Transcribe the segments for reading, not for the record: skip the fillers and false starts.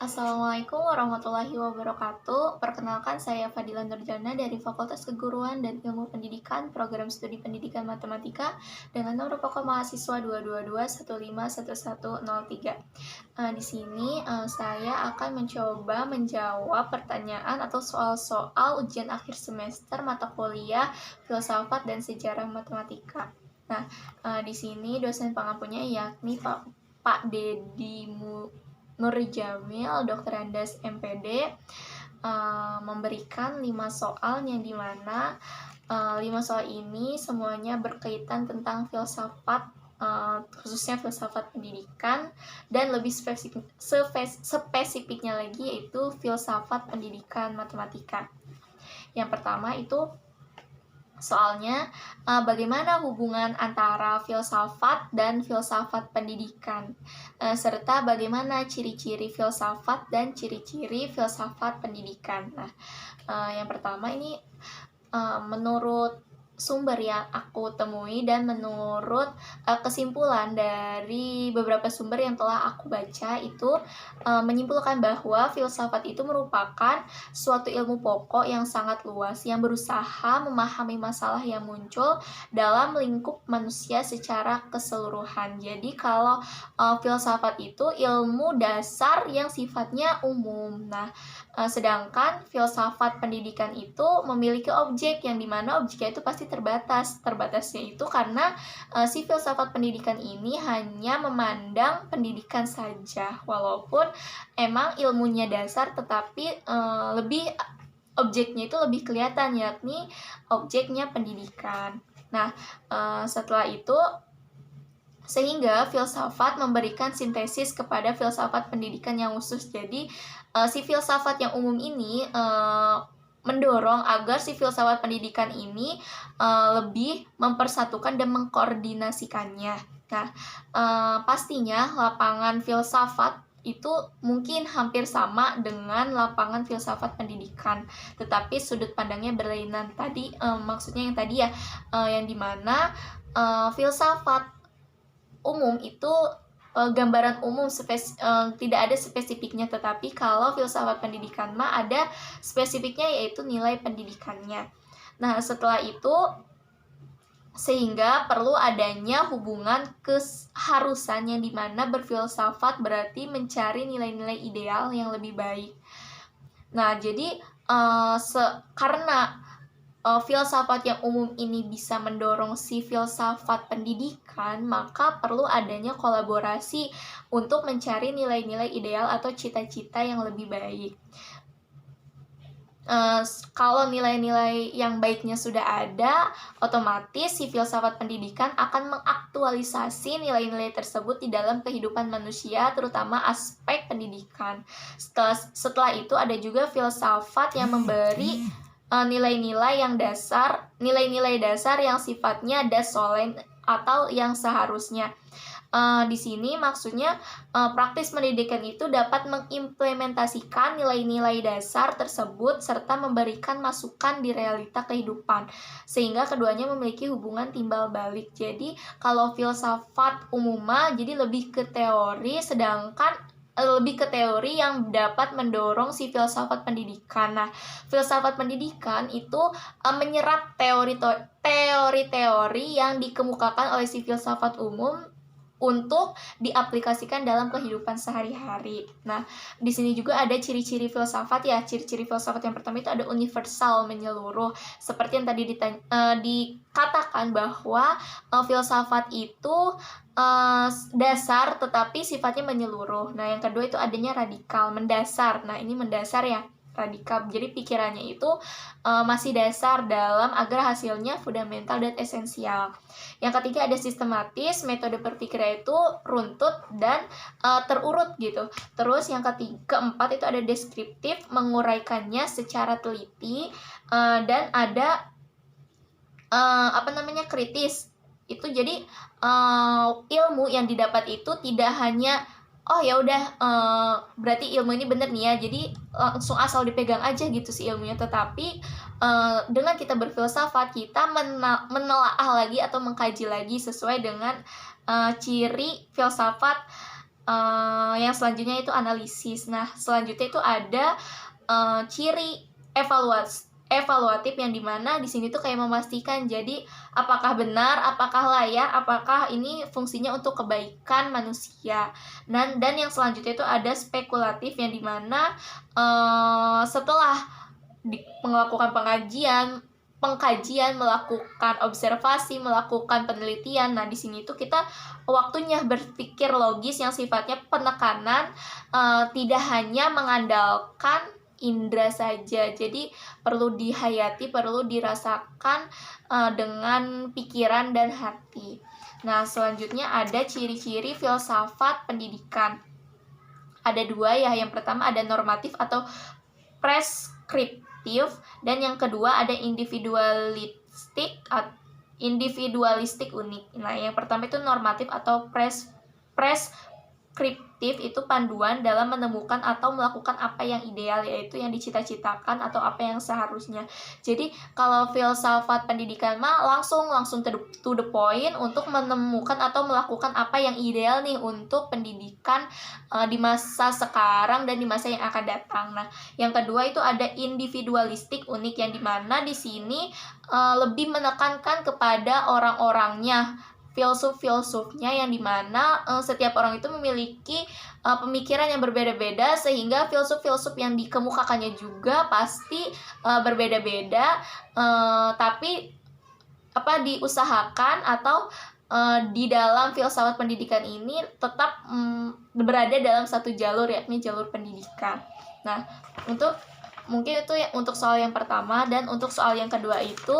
Assalamualaikum warahmatullahi wabarakatuh. Perkenalkan, saya Fadila Nurjana dari Fakultas Keguruan dan Ilmu Pendidikan, Program Studi Pendidikan Matematika dengan nomor pokok mahasiswa 222-1511103. Di sini saya akan mencoba menjawab pertanyaan atau soal-soal ujian akhir semester mata kuliah Filsafat dan Sejarah Matematika. Nah, di sini dosen pengampunya yakni Pak Dedi Nurjamil, Dr. Andas MPD, memberikan 5 soal yang dimana 5 soal ini semuanya berkaitan tentang filsafat, khususnya filsafat pendidikan, dan lebih spesifiknya lagi yaitu filsafat pendidikan matematika. Yang pertama itu soalnya, bagaimana hubungan antara filsafat dan filsafat pendidikan, serta bagaimana ciri-ciri filsafat dan ciri-ciri filsafat pendidikan. Nah, yang pertama ini menurut sumber yang aku temui dan menurut kesimpulan dari beberapa sumber yang telah aku baca itu menyimpulkan bahwa filsafat itu merupakan suatu ilmu pokok yang sangat luas yang berusaha memahami masalah yang muncul dalam lingkup manusia secara keseluruhan. Jadi kalau filsafat itu ilmu dasar yang sifatnya umum. Nah, sedangkan filsafat pendidikan itu memiliki objek yang dimana objeknya itu pasti terbatas. Terbatasnya itu karena si filsafat pendidikan ini hanya memandang pendidikan saja, walaupun emang ilmunya dasar, tetapi lebih objeknya itu lebih kelihatan, yakni objeknya pendidikan. Nah, setelah itu sehingga filsafat memberikan sintesis kepada filsafat pendidikan yang khusus. Jadi si filsafat yang umum ini mendorong agar si filsafat pendidikan ini lebih mempersatukan dan mengkoordinasikannya. Nah, pastinya lapangan filsafat itu mungkin hampir sama dengan lapangan filsafat pendidikan, tetapi sudut pandangnya berlainan. Tadi maksudnya yang tadi ya, yang dimana filsafat umum itu gambaran umum, tidak ada spesifiknya, tetapi kalau filsafat pendidikan mah ada spesifiknya, yaitu nilai pendidikannya. Nah, setelah itu sehingga perlu adanya hubungan keharusan yang dimana berfilsafat berarti mencari nilai-nilai ideal yang lebih baik. Nah, jadi karena filsafat yang umum ini bisa mendorong si filsafat pendidikan, maka perlu adanya kolaborasi untuk mencari nilai-nilai ideal atau cita-cita yang lebih baik. Kalau nilai-nilai yang baiknya sudah ada, otomatis si filsafat pendidikan akan mengaktualisasi nilai-nilai tersebut di dalam kehidupan manusia, terutama aspek pendidikan. Setelah itu ada juga filsafat yang memberi nilai-nilai dasar yang sifatnya dasolen atau yang seharusnya. Di sini maksudnya praktis pendidikan itu dapat mengimplementasikan nilai-nilai dasar tersebut serta memberikan masukan di realita kehidupan, sehingga keduanya memiliki hubungan timbal balik. Jadi kalau filsafat umumnya jadi lebih ke teori, sedangkan lebih ke teori yang dapat mendorong si filsafat pendidikan. Nah, filsafat pendidikan itu menyerap teori-teori yang dikemukakan oleh si filsafat umum untuk diaplikasikan dalam kehidupan sehari-hari. Nah, di sini juga ada ciri-ciri filsafat ya. Ciri-ciri filsafat yang pertama itu ada universal, menyeluruh. Seperti yang tadi dikatakan bahwa filsafat itu dasar tetapi sifatnya menyeluruh. Nah, yang kedua itu adanya radikal, mendasar. Nah, ini mendasar ya, radikal. Jadi pikirannya itu masih dasar dalam agar hasilnya fundamental dan esensial. Yang ketiga ada sistematis, metode berpikirnya itu runtut dan terurut gitu. Terus yang keempat itu ada deskriptif, menguraikannya secara teliti, dan ada kritis. Itu jadi ilmu yang didapat itu tidak hanya berarti ilmu ini bener nih ya, jadi langsung asal dipegang aja gitu si ilmunya, tetapi dengan kita berfilsafat kita menelaah lagi atau mengkaji lagi sesuai dengan ciri filsafat Yang selanjutnya itu analisis. Nah, selanjutnya itu ada ciri evaluatif yang dimana di sini tuh kayak memastikan, jadi apakah benar, apakah layak, apakah ini fungsinya untuk kebaikan manusia. Dan yang selanjutnya itu ada spekulatif yang dimana setelah melakukan pengkajian, melakukan observasi, melakukan penelitian. Nah, di sini tuh kita waktunya berpikir logis yang sifatnya penekanan, tidak hanya mengandalkan indera saja. Jadi perlu dihayati, perlu dirasakan dengan pikiran dan hati. Nah, selanjutnya ada ciri-ciri filsafat pendidikan. Ada dua ya. Yang pertama ada normatif atau preskriptif, dan yang kedua ada individualistik unik. Nah, yang pertama itu normatif atau preskriptif itu panduan dalam menemukan atau melakukan apa yang ideal, yaitu yang dicita-citakan atau apa yang seharusnya. Jadi kalau filsafat pendidikan mah langsung to the point untuk menemukan atau melakukan apa yang ideal nih untuk pendidikan di masa sekarang dan di masa yang akan datang. Nah, yang kedua itu ada individualistik unik yang dimana di sini lebih menekankan kepada orang-orangnya, filsufnya, yang dimana setiap orang itu memiliki pemikiran yang berbeda-beda, sehingga filsuf yang dikemukakannya juga pasti berbeda-beda, tapi diusahakan atau di dalam filsafat pendidikan ini tetap berada dalam satu jalur, yakni jalur pendidikan. Nah, mungkin itu ya untuk soal yang pertama. Dan untuk soal yang kedua itu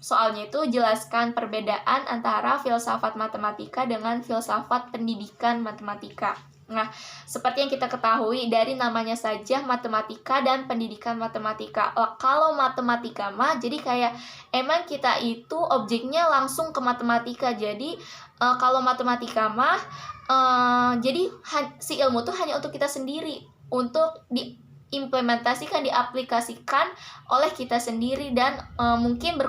soalnya itu jelaskan perbedaan antara filsafat matematika dengan filsafat pendidikan matematika. Nah, seperti yang kita ketahui dari namanya saja, matematika dan pendidikan matematika. Kalau matematika mah jadi kayak emang kita itu objeknya langsung ke matematika. Jadi kalau matematika mah jadi si ilmu tuh hanya untuk kita sendiri, untuk diimplementasikan, diaplikasikan oleh kita sendiri, dan mungkin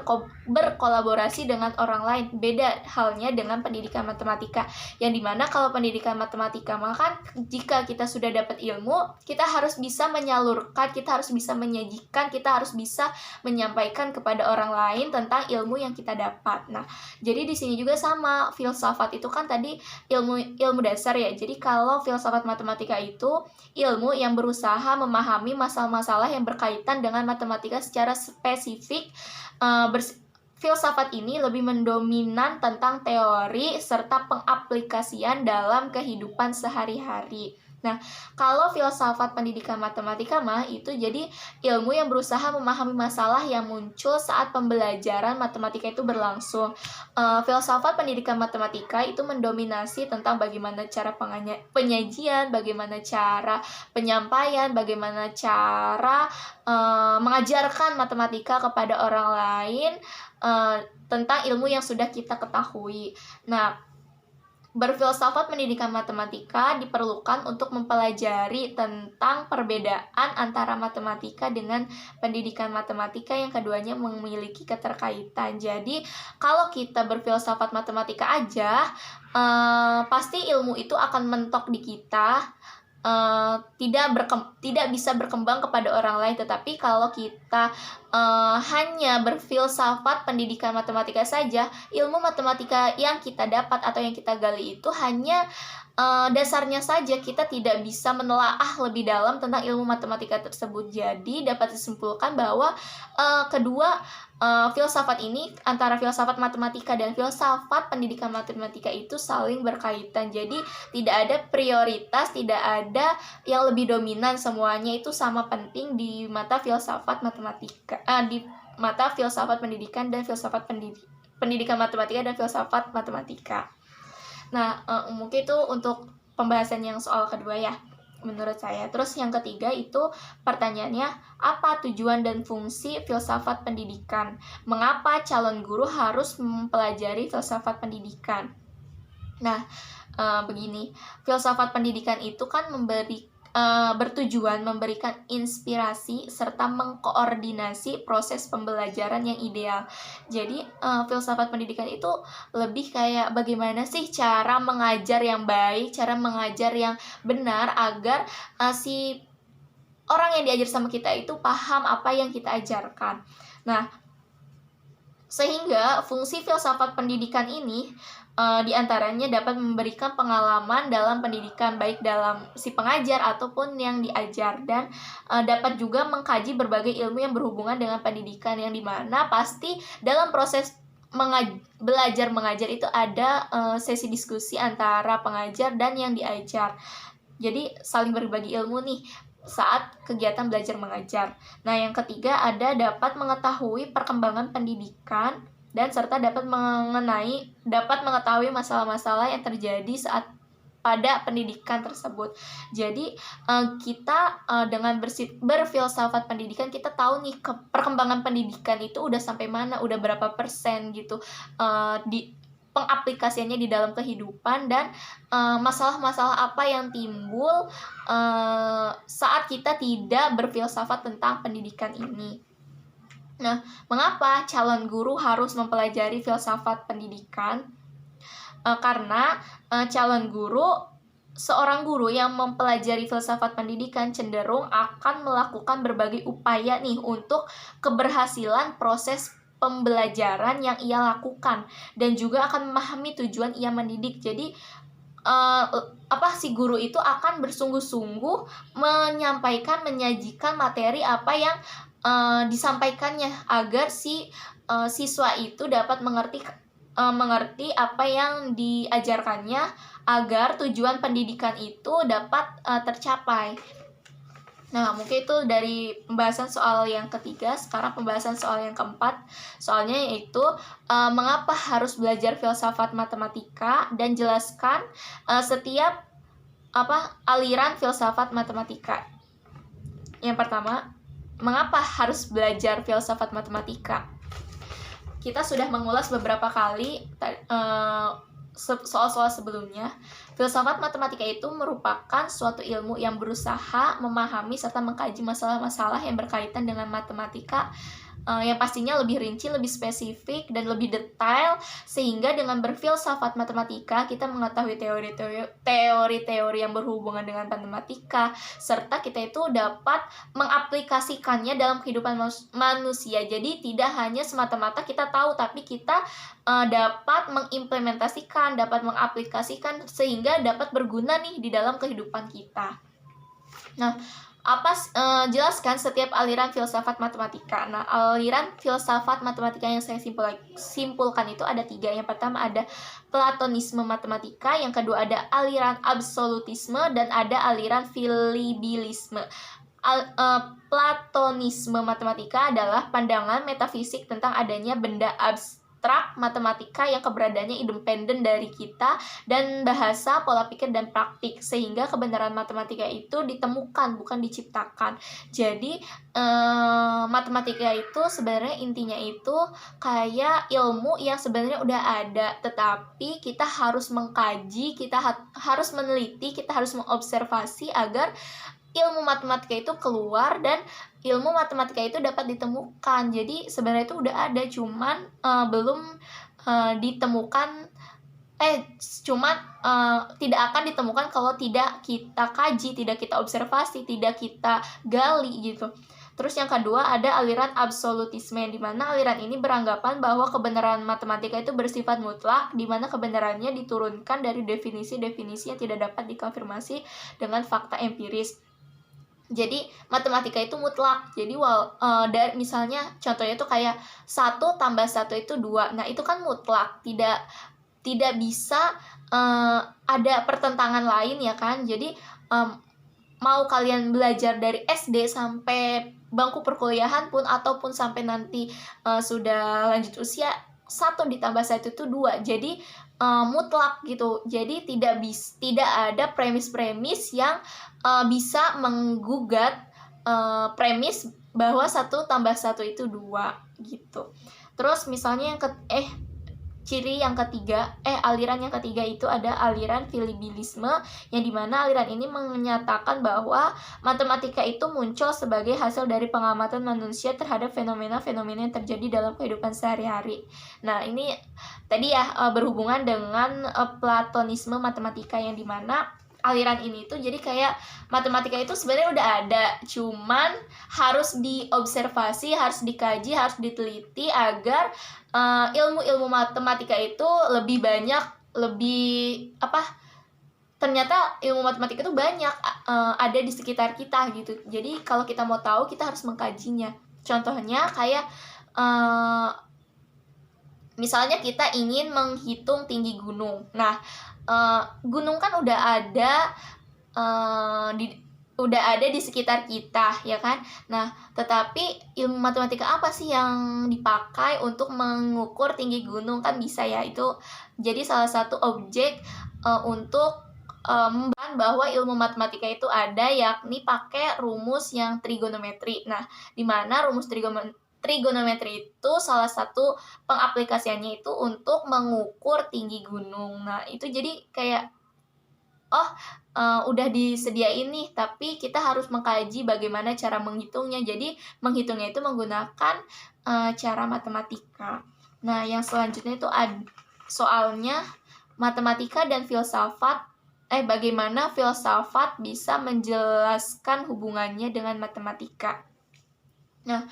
berkolaborasi dengan orang lain. Beda halnya dengan pendidikan matematika, yang dimana kalau pendidikan matematika mah kan jika kita sudah dapat ilmu, kita harus bisa menyalurkan, kita harus bisa menyajikan, kita harus bisa menyampaikan kepada orang lain tentang ilmu yang kita dapat. Nah, jadi di sini juga sama, filsafat itu kan tadi ilmu dasar ya. Jadi kalau filsafat matematika itu ilmu yang berusaha memahami masalah-masalah yang berkaitan dengan matematika secara spesifik. Filsafat ini lebih mendominan tentang teori serta pengaplikasian dalam kehidupan sehari-hari. Nah, kalau filsafat pendidikan matematika mah itu jadi ilmu yang berusaha memahami masalah yang muncul saat pembelajaran matematika itu berlangsung. Filsafat pendidikan matematika itu mendominasi tentang bagaimana cara penyajian, bagaimana cara penyampaian, bagaimana cara mengajarkan matematika kepada orang lain tentang ilmu yang sudah kita ketahui. Nah, berfilsafat pendidikan matematika diperlukan untuk mempelajari tentang perbedaan antara matematika dengan pendidikan matematika yang keduanya memiliki keterkaitan. Jadi, kalau kita berfilsafat matematika aja, pasti ilmu itu akan mentok di kita, tidak bisa berkembang kepada orang lain. Tetapi kalau kita hanya berfilsafat pendidikan matematika saja, ilmu matematika yang kita dapat atau yang kita gali itu hanya dasarnya saja, kita tidak bisa menelaah lebih dalam tentang ilmu matematika tersebut. Jadi dapat disimpulkan bahwa kedua filsafat ini, antara filsafat matematika dan filsafat pendidikan matematika itu saling berkaitan. Jadi tidak ada prioritas, tidak ada yang lebih dominan, semuanya itu sama penting di mata filsafat matematika, di mata filsafat pendidikan dan filsafat pendidikan matematika dan filsafat matematika. Nah, mungkin itu untuk pembahasan yang soal kedua ya, menurut saya. Terus yang ketiga itu pertanyaannya, apa tujuan dan fungsi filsafat pendidikan? Mengapa calon guru harus mempelajari filsafat pendidikan? Nah, begini, filsafat pendidikan itu kan bertujuan memberikan inspirasi serta mengkoordinasi proses pembelajaran yang ideal. Jadi filsafat pendidikan itu lebih kayak bagaimana sih cara mengajar yang baik, cara mengajar yang benar agar si orang yang diajar sama kita itu paham apa yang kita ajarkan. Nah, sehingga fungsi filsafat pendidikan ini diantaranya dapat memberikan pengalaman dalam pendidikan, baik dalam si pengajar ataupun yang diajar, dan dapat juga mengkaji berbagai ilmu yang berhubungan dengan pendidikan, yang dimana pasti dalam proses belajar mengajar itu ada sesi diskusi antara pengajar dan yang diajar. Jadi saling berbagi ilmu nih saat kegiatan belajar mengajar. Nah, yang ketiga ada dapat mengetahui perkembangan pendidikan dan serta dapat mengetahui masalah-masalah yang terjadi saat pada pendidikan tersebut. Jadi kita dengan berfilsafat pendidikan, kita tahu nih perkembangan pendidikan itu udah sampai mana, udah berapa persen gitu di pengaplikasiannya di dalam kehidupan, dan masalah-masalah apa yang timbul saat kita tidak berfilsafat tentang pendidikan ini. Nah, mengapa calon guru harus mempelajari filsafat pendidikan? Karena seorang guru yang mempelajari filsafat pendidikan cenderung akan melakukan berbagai upaya nih untuk keberhasilan proses pembelajaran yang ia lakukan, dan juga akan memahami tujuan ia mendidik. Jadi si guru itu akan bersungguh-sungguh menyajikan materi apa yang disampaikannya, agar si siswa itu dapat mengerti apa yang diajarkannya, agar tujuan pendidikan itu dapat tercapai. Nah, mungkin itu dari pembahasan soal yang ketiga. Sekarang pembahasan soal yang keempat. Soalnya yaitu mengapa harus belajar filsafat matematika, dan jelaskan setiap aliran filsafat matematika. Yang pertama, mengapa harus belajar filsafat matematika? Kita sudah mengulas beberapa kali soal-soal sebelumnya. Filsafat matematika itu merupakan suatu ilmu yang berusaha memahami serta mengkaji masalah-masalah yang berkaitan dengan matematika, yang pastinya lebih rinci, lebih spesifik, dan lebih detail, sehingga dengan berfilsafat matematika kita mengetahui teori-teori yang berhubungan dengan matematika, serta kita itu dapat mengaplikasikannya dalam kehidupan manusia. Jadi tidak hanya semata-mata kita tahu, tapi kita dapat mengimplementasikan, dapat mengaplikasikan, sehingga dapat berguna nih di dalam kehidupan kita. Nah, jelaskan setiap aliran filsafat matematika. Nah, aliran filsafat matematika yang saya simpulkan itu ada 3. Yang pertama ada Platonisme matematika, yang kedua ada aliran absolutisme, dan ada aliran filibilisme. Platonisme matematika adalah pandangan metafisik tentang adanya benda abstrak matematika yang keberadaannya independen dari kita dan bahasa, pola pikir, dan praktik, sehingga kebenaran matematika itu ditemukan, bukan diciptakan. Jadi matematika itu sebenarnya intinya itu kayak ilmu yang sebenarnya udah ada, tetapi kita harus mengkaji, kita harus meneliti, kita harus mengobservasi agar ilmu matematika itu keluar dan ilmu matematika itu dapat ditemukan. Jadi sebenarnya itu udah ada, cuman belum ditemukan, tidak akan ditemukan kalau tidak kita kaji, tidak kita observasi, tidak kita gali gitu. Terus yang kedua ada aliran absolutisme, yang dimana aliran ini beranggapan bahwa kebenaran matematika itu bersifat mutlak, dimana kebenarannya diturunkan dari definisi-definisi yang tidak dapat dikonfirmasi dengan fakta empiris. Jadi matematika itu mutlak. Jadi dari misalnya contohnya itu kayak 1 tambah 1 itu 2. Nah, itu kan mutlak, tidak bisa ada pertentangan lain ya kan. Jadi mau kalian belajar dari SD sampai bangku perkuliahan pun, ataupun sampai nanti sudah lanjut usia, 1 ditambah 1 itu 2. Jadi mutlak gitu. Jadi tidak ada premis-premis yang bisa menggugat premis bahwa 1 tambah 1 itu 2 gitu. Terus misalnya ciri yang ketiga, aliran yang ketiga itu ada aliran filibilisme, yang dimana aliran ini menyatakan bahwa matematika itu muncul sebagai hasil dari pengamatan manusia terhadap fenomena-fenomena yang terjadi dalam kehidupan sehari-hari. Nah, ini tadi ya berhubungan dengan platonisme matematika, yang dimana aliran ini tuh jadi kayak matematika itu sebenarnya udah ada, cuman harus diobservasi, harus dikaji, harus diteliti agar ilmu-ilmu matematika itu lebih banyak, ternyata ilmu matematika itu banyak ada di sekitar kita gitu. Jadi kalau kita mau tahu, kita harus mengkajinya. Contohnya kayak misalnya kita ingin menghitung tinggi gunung. Nah, gunung kan udah ada di sekitar kita, ya kan? Nah, tetapi ilmu matematika apa sih yang dipakai untuk mengukur tinggi gunung? Kan bisa ya, itu jadi salah satu objek untuk membahas bahwa ilmu matematika itu ada, yakni pakai rumus yang trigonometri. Nah, di mana rumus trigonometri itu salah satu pengaplikasiannya itu untuk mengukur tinggi gunung. Nah, itu jadi kayak udah disediain nih, tapi kita harus mengkaji bagaimana cara menghitungnya. Jadi menghitungnya itu menggunakan cara matematika. Nah, yang selanjutnya itu soalnya matematika dan filsafat. Bagaimana filsafat bisa menjelaskan hubungannya dengan matematika. Nah,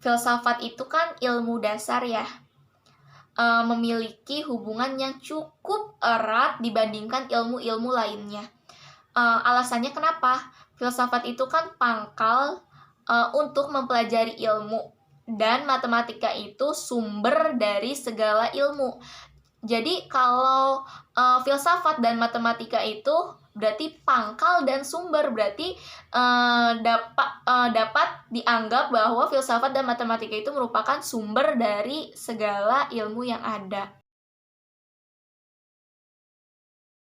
filsafat itu kan ilmu dasar ya, memiliki hubungan yang cukup erat dibandingkan ilmu-ilmu lainnya. Alasannya kenapa? Filsafat itu kan pangkal untuk mempelajari ilmu, dan matematika itu sumber dari segala ilmu. Jadi kalau filsafat dan matematika itu berarti pangkal dan sumber, berarti dapat dianggap bahwa filsafat dan matematika itu merupakan sumber dari segala ilmu yang ada.